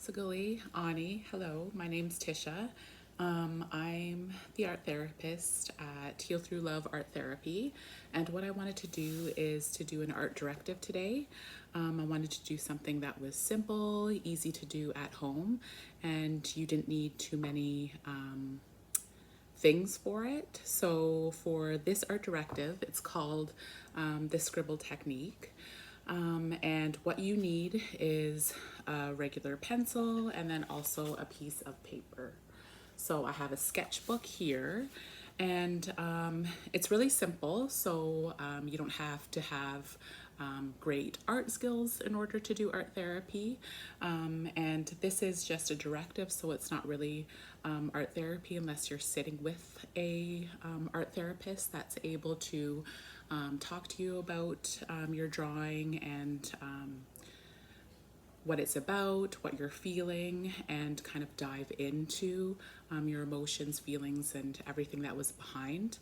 Sagali, Ani, hello, my name's Tisha. I'm the art therapist at Heal Through Love Art Therapy, and what I wanted to do is to do an art directive today. I wanted to do something that was simple, easy to do at home, and you didn't need too many things for it. So for this art directive, it's called the Scribble Technique. And what you need is a regular pencil and then also a piece of paper. So I have a sketchbook here, and it's really simple. So you don't have to have great art skills in order to do art therapy. And this is just a directive, so it's not really art therapy unless you're sitting with a art therapist that's able to talk to you about your drawing and what it's about, what you're feeling, and kind of dive into your emotions, feelings, and everything that was behind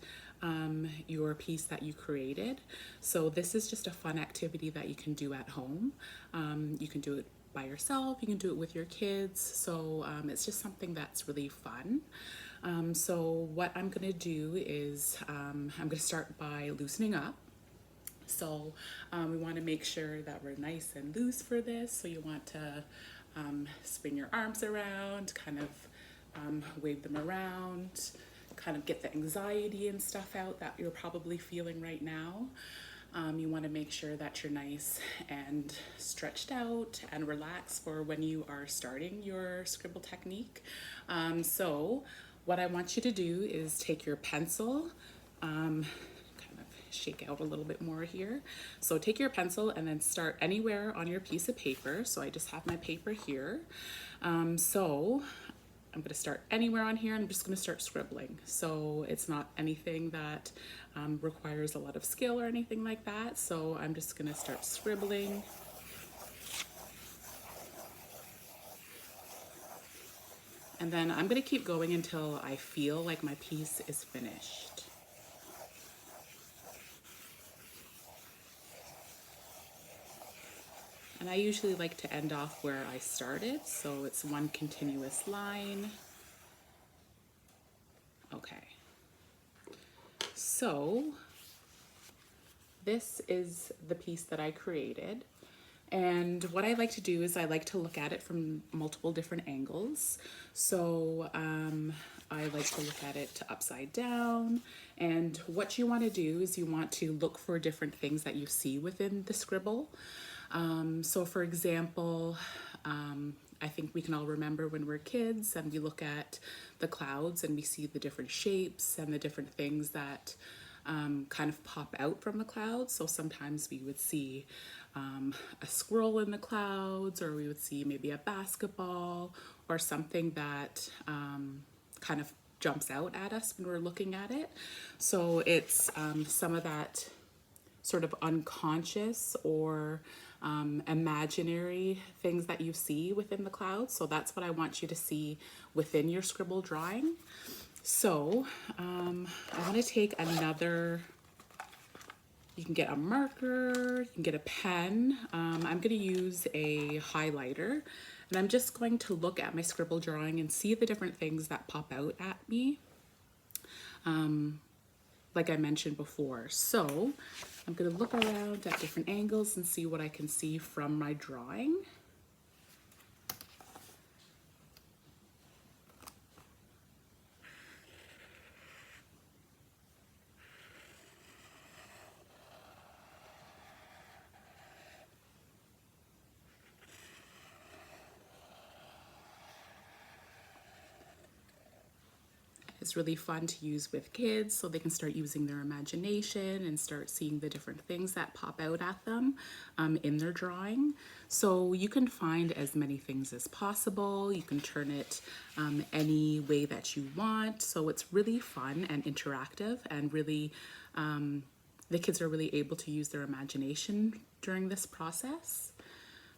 your piece that you created. So this is just a fun activity that you can do at home. You can do it by yourself, you can do it with your kids. So it's just something that's really fun. So what I'm gonna do is I'm gonna start by loosening up. So we want to make sure that we're nice and loose for this. So you want to spin your arms around, kind of wave them around, kind of get the anxiety and stuff out that you're probably feeling right now. You want to make sure that you're nice and stretched out and relaxed for when you are starting your scribble technique. So what I want you to do is take your pencil, shake out a little bit more here. So take your pencil and then start anywhere on your piece of paper. So I just have my paper here. So I'm gonna start anywhere on here. I'm just gonna start scribbling. So it's not anything that requires a lot of skill or anything like that. So I'm just gonna start scribbling. And then I'm gonna keep going until I feel like my piece is finished. And I usually like to end off where I started, so it's one continuous line. Okay. So this is the piece that I created. And what I like to do is I like to look at it from multiple different angles. So I like to look at it upside down. And what you want to do is you want to look for different things that you see within the scribble. So for example, I think we can all remember when we're kids and we look at the clouds and we see the different shapes and the different things that kind of pop out from the clouds. So sometimes we would see a squirrel in the clouds, or we would see maybe a basketball or something that kind of jumps out at us when we're looking at it. So it's some of that sort of unconscious or imaginary things that you see within the clouds. So that's what I want you to see within your scribble drawing. So I want to take another, you can get a marker, you can get a pen. I'm going to use a highlighter, and I'm just going to look at my scribble drawing and see the different things that pop out at me. Like I mentioned before. So I'm going to look around at different angles and see what I can see from my drawing. It's really fun to use with kids so they can start using their imagination and start seeing the different things that pop out at them in their drawing. So you can find as many things as possible. You can turn it any way that you want. So it's really fun and interactive, and really the kids are really able to use their imagination during this process.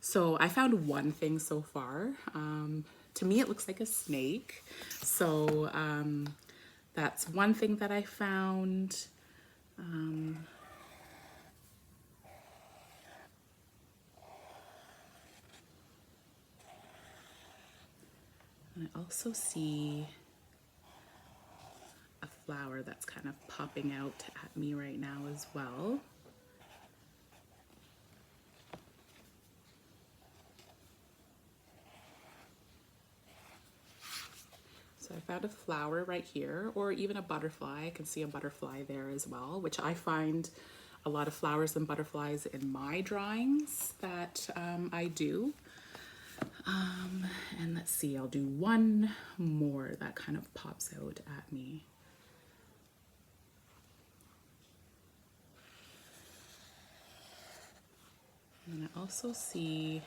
So I found one thing so far. To me, it looks like a snake. So that's one thing that I found. And I also see a flower that's kind of popping out at me right now as well. So I found a flower right here, or even a butterfly. I can see a butterfly there as well, which I find a lot of flowers and butterflies in my drawings that I do. And let's see, I'll do one more that kind of pops out at me. And I also see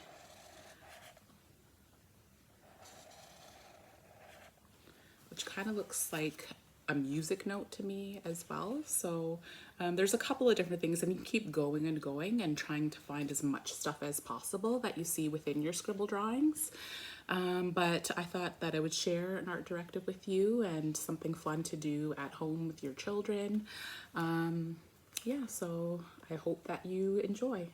which kind of looks like a music note to me as well. So there's a couple of different things, and you keep going and going and trying to find as much stuff as possible that you see within your scribble drawings. But I thought that I would share an art directive with you and something fun to do at home with your children. Yeah, so I hope that you enjoy.